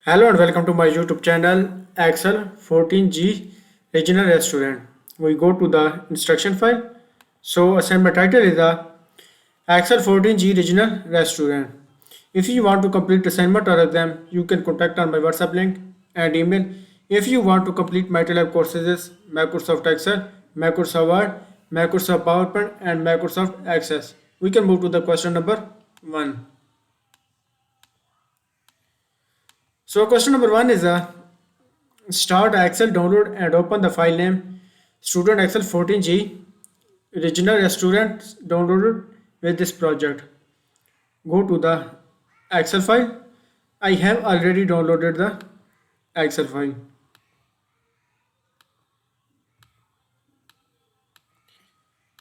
Hello and welcome to my YouTube channel Excel 14G Regional Restaurant. We go to the instruction file. So assignment title is the Excel 14G Regional Restaurant. If you want to complete assignment or exam, you can contact on my WhatsApp link and email. If you want to complete MylTLab courses, Microsoft Excel, Microsoft Word, Microsoft PowerPoint and Microsoft Access. We can move to the question number 1. So question number 1 is start Excel, download and open the file name student Excel 14G regional restaurant downloaded with this project. Go to the Excel file. I have already downloaded the Excel file.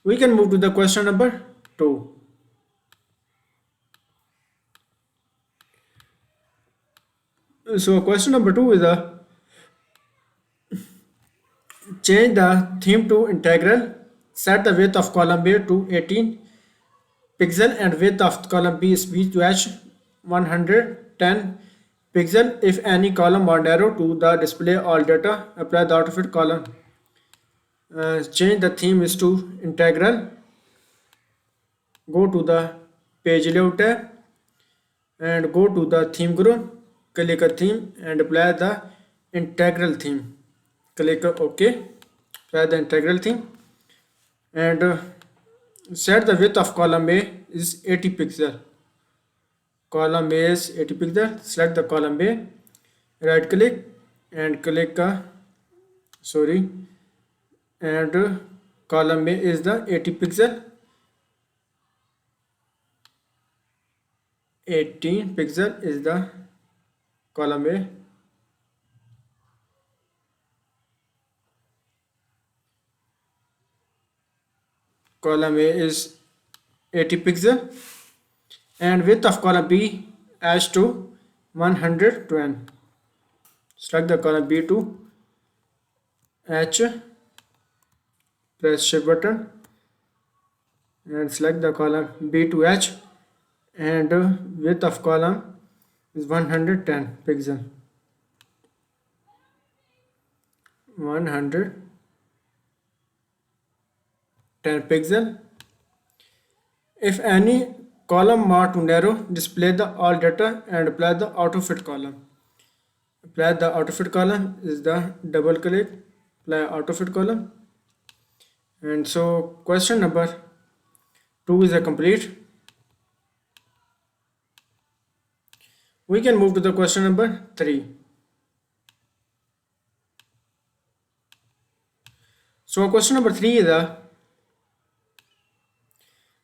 We can move to the question number 2. So question number 2 is change the theme to integral. Set the width of column A to 18 pixel and width of column B speed to H 110 pixel. If any column or narrow to the display all data, apply the outfit column. Change the theme is to integral. Go to the page layout tab and go to the theme group. Click a theme and apply the integral theme. Click OK. Apply the integral theme and set the width of column A is 80 pixel. Column A is 80 pixel. Select the column A, right click and click and column A is the 80 pixel. 18 pixel is the column A. Column A is 80 pixel and width of column B as to 120. Select the column B to H, press shift button and select the column B to H and width of column is 110 pixel. 110 pixel. If any column are too narrow, display the all data and apply the auto fit column. Apply the auto fit column is the double click, apply auto fit column. And so question number 2 is a complete. We can move to the question number 3. So question number 3 is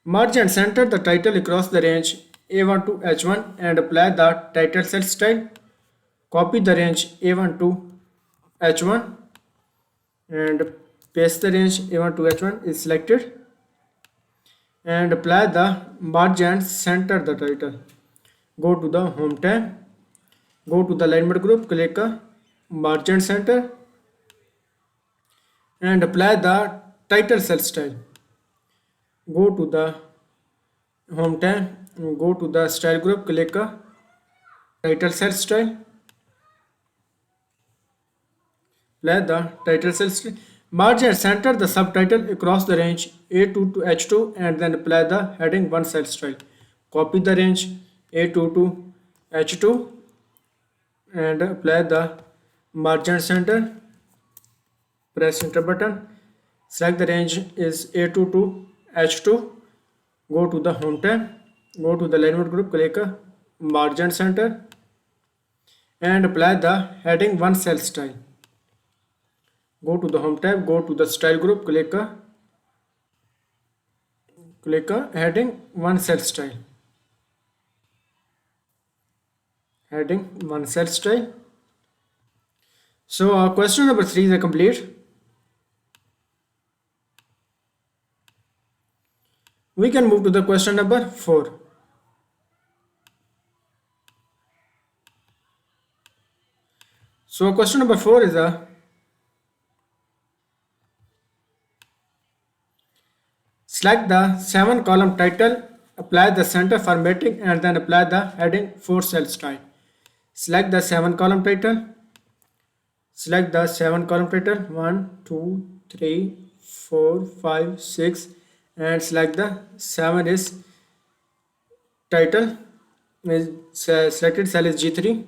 merge and center the title across the range A1 to H1 and apply the title cell style. Copy the range A1 to H1 and paste the range A1 to H1 is selected and apply the merge and center the title. Go to the home tab, go to the alignment group, click merge and center and apply the title cell style. Go to the home tab, go to the style group, click title cell style. Apply the title cell style. Merge and center the subtitle across the range A2 to H2 and then apply the heading 1 cell style. Copy the range A2 to H2 and apply the merge and center. Press enter button. Select the range is A2 to H2. Go to the home tab. Go to the alignment group. Click merge and center and apply the heading 1 cell style. Go to the home tab. Go to the style group. Click heading 1 cell style. Heading 1 cell style. So question number 3 is complete. We can move to the question number 4. So question number 4 is select the 7 column title, apply the center formatting and then apply the heading 4 cell style. Select the 7 column title. Select the 7 column title 1, 2, 3, 4, 5, 6, and select the 7 is title is selected cell is G3,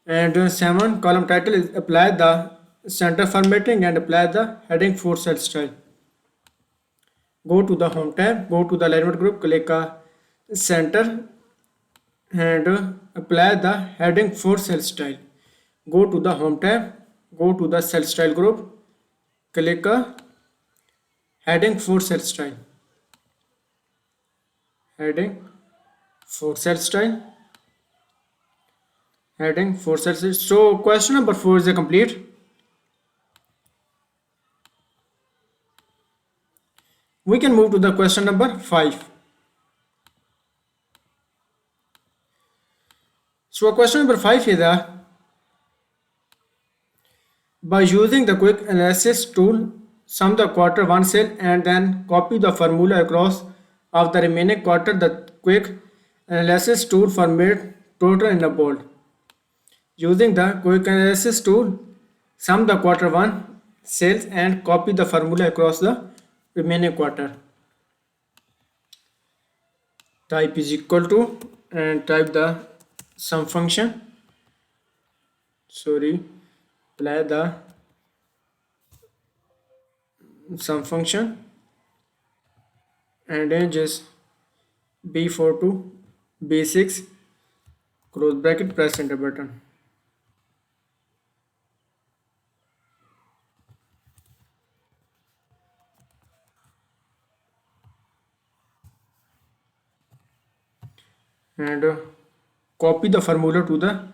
and 7 column title is apply the center formatting and apply the heading 4 cell style. Go to the home tab, go to the alignment group, click center and apply the heading 4 cell style. Go to the home tab, go to the cell style group, click heading 4 cell style. Heading 4 cell style. Heading 4 cell style. So question number 4 is complete. We can move to the question number 5. So question number 5 is by using the quick analysis tool, sum the quarter one cell and then copy the formula across of the remaining quarter. The quick analysis tool format total in a bold. Using the quick analysis tool, sum the quarter one cells and copy the formula across the remaining quarter. Type is equal to and type the sum function. Apply the sum function and range is B4 to B6, close bracket, press enter button. And copy the formula to the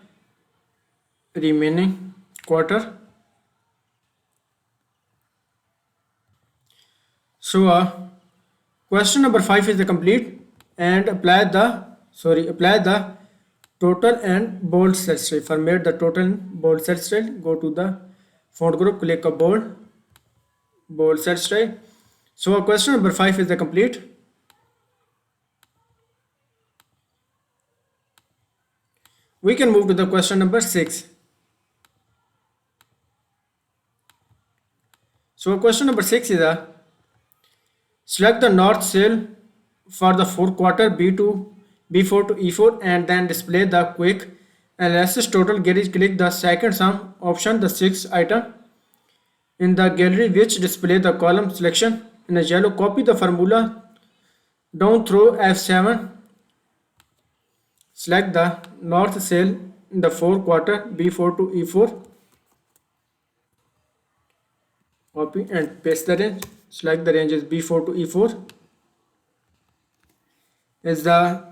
remaining quarter. So question number 5 is the complete and apply the total and bold cell style. Format the total and bold cell style. Go to the font group, click a bold cell style. So question number 5 is the complete. We can move to the question number 6. So question number 6 is select the north cell for the fourth quarter B4 to E4 and then display the quick analysis total gallery. Click the second sum option, the sixth item in the gallery which display the column selection in a yellow. Copy the formula down through F7. Select the north cell in the fourth quarter B4 to E4. Copy and paste the range. Select the range is B4 to E4 is the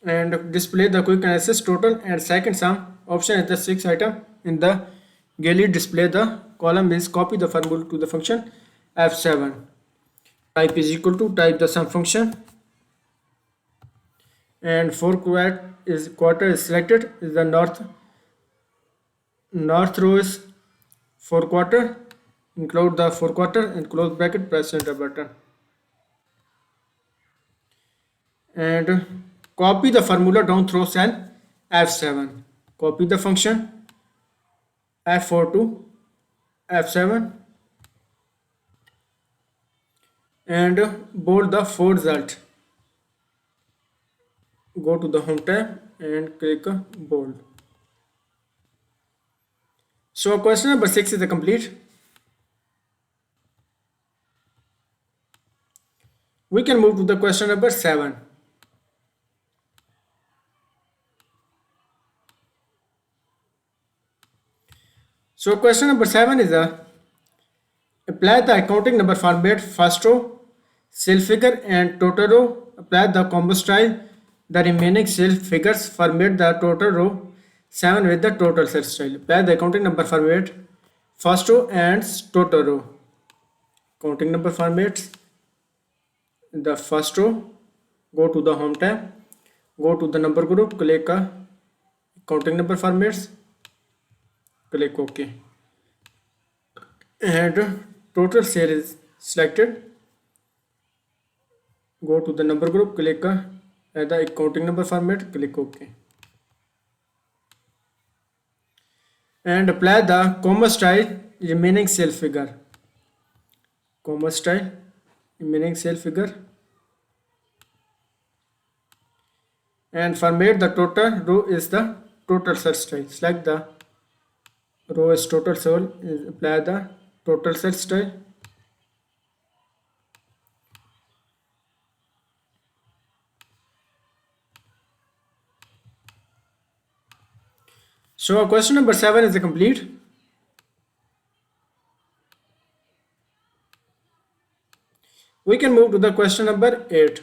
and display the quick analysis total and second sum option is the sixth item in the gallery. Display the column is copy the formula to the function F7. Type is equal to type the sum function and quarter is selected is the north row is 4 quarter. Include the 4 quarter and close bracket, press enter button and copy the formula down through cell F7. Copy the function F4 to F7 and bold the 4 result. Go to the home tab and click bold. So question number 6 is complete. We can move to the question number 7. So question number 7 is apply the accounting number format first row, cell figure and total row. Apply the combo style. The remaining cell figures format the total row 7 with the total cell style. Apply the accounting number format first row and total row. Counting number formats the first row. Go to the home tab. Go to the number group. Click counting number formats. Click OK. And total cell is selected. Go to the number group. Click the counting number format. Click OK. and apply the comma style remaining cell figure. Comma style remaining cell figure, and format the total row is the total cell style. Select the row is total cell, apply the total cell style. So question number 7 is complete. We can move to the question number 8.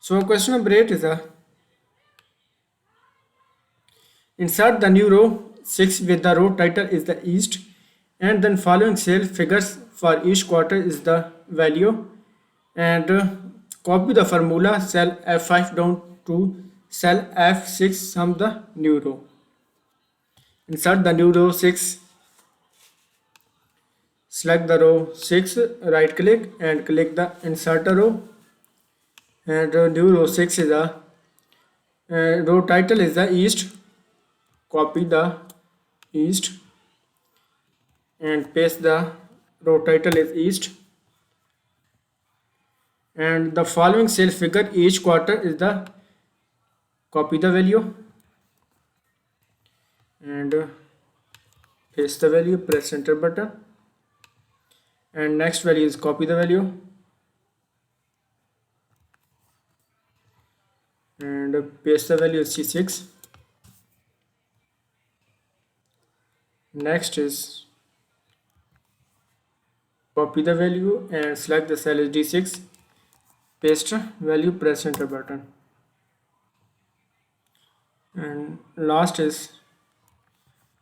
So question number 8 is a insert the new row 6 with the row title is the east, and then following cell figures for each quarter is the value, and copy the formula cell F5 down to cell F6, sum the new row. Insert the new row 6, select the row 6, right click and click the insert a row, and new row 6 is a row title is the east, copy the east and paste the row title is east, and the following cell figure each quarter is the copy the value and paste the value, press enter button, and next value is copy the value and paste the value C6. Next is copy the value and select the cell as D6, paste value, press enter button, and last is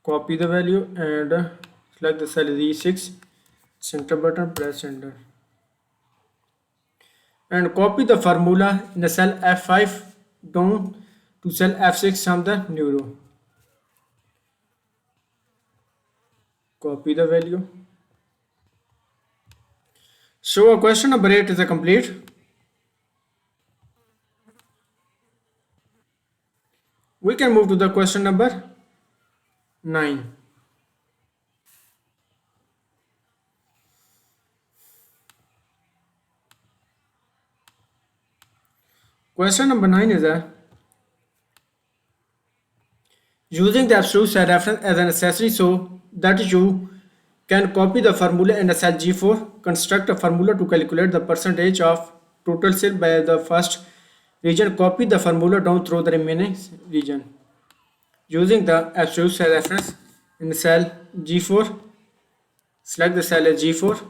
copy the value and select the cell as E6, center button, press enter, and copy the formula in the cell F5 down to cell F6, sum the new row. Copy the value. So question number 8 is a complete. We can move to the question number 9. Question number 9 is a using the absolute cell reference as an accessory so that you can copy the formula in a cell G4, construct a formula to calculate the percentage of total cell by the first region, copy the formula down through the remaining region. Using the absolute cell reference in cell G4, select the cell as G4,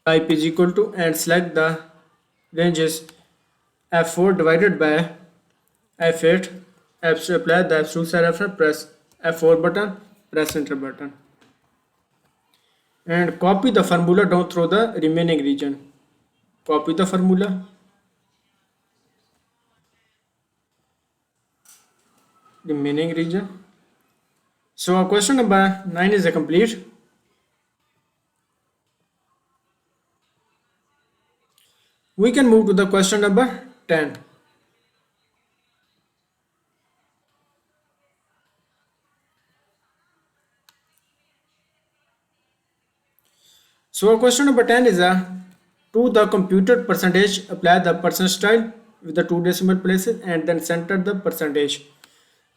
type is equal to, and select the ranges F4 divided by F8, apply the absolute cell reference, press F4 button, press enter button, and copy the formula down through the remaining region. Copy the formula, remaining region. So our question number 9 is a complete. We can move to the question number 10. So question number 10 is to the computed percentage, apply the percentile with the two decimal places and then center the percentage.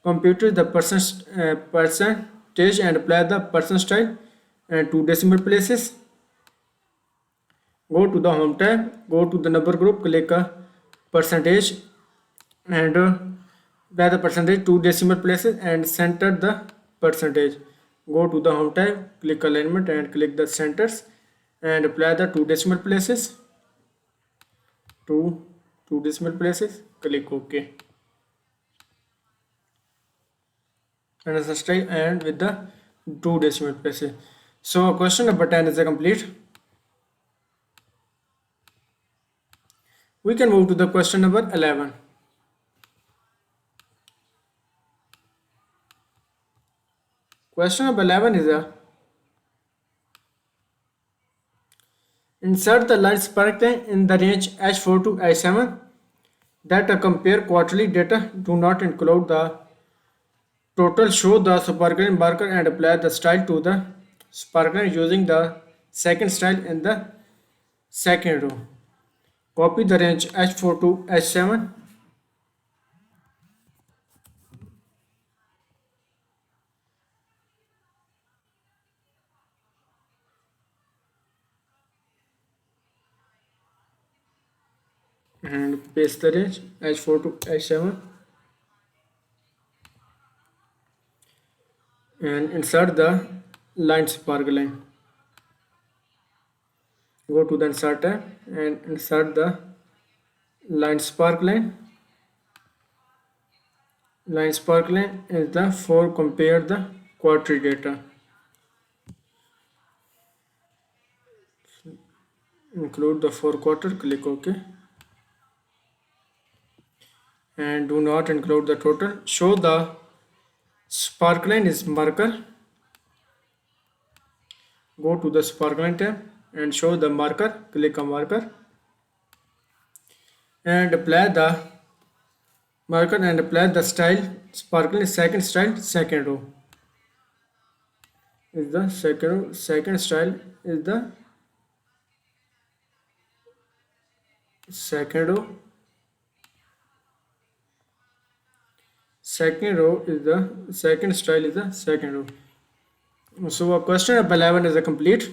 Compute the percentage and apply the percentile and two decimal places. Go to the home tab, go to the number group, click a percentage and apply the percentage two decimal places and center the percentage. Go to the home tab, click alignment and click the centers and apply the two decimal places, two decimal places, click OK, and subscribe and with the two decimal places. So question number 10 is a complete. We can move to the question number 11. Question number 11 is a insert the line sparkling in the range H4 to H7 Data compare quarterly data do not include the total. Show the sparkling marker and apply the style to the sparkler using the second style in the second row. Copy the range H4 to H7 and paste the range H4 to H7 and insert the line sparkling. Go to the insert tab and insert the line sparkling. Line sparkling is the for compare the quarterly data. Include the four quarter, click OK. And do not include the total. Show the sparkline is marker. Go to the sparkline tab and show the marker. Click on marker and apply the marker and apply the style. Sparkle is second style, second row is the second row. Second style is the second row. Second row is the second style is the second row. So question number 11 is a complete.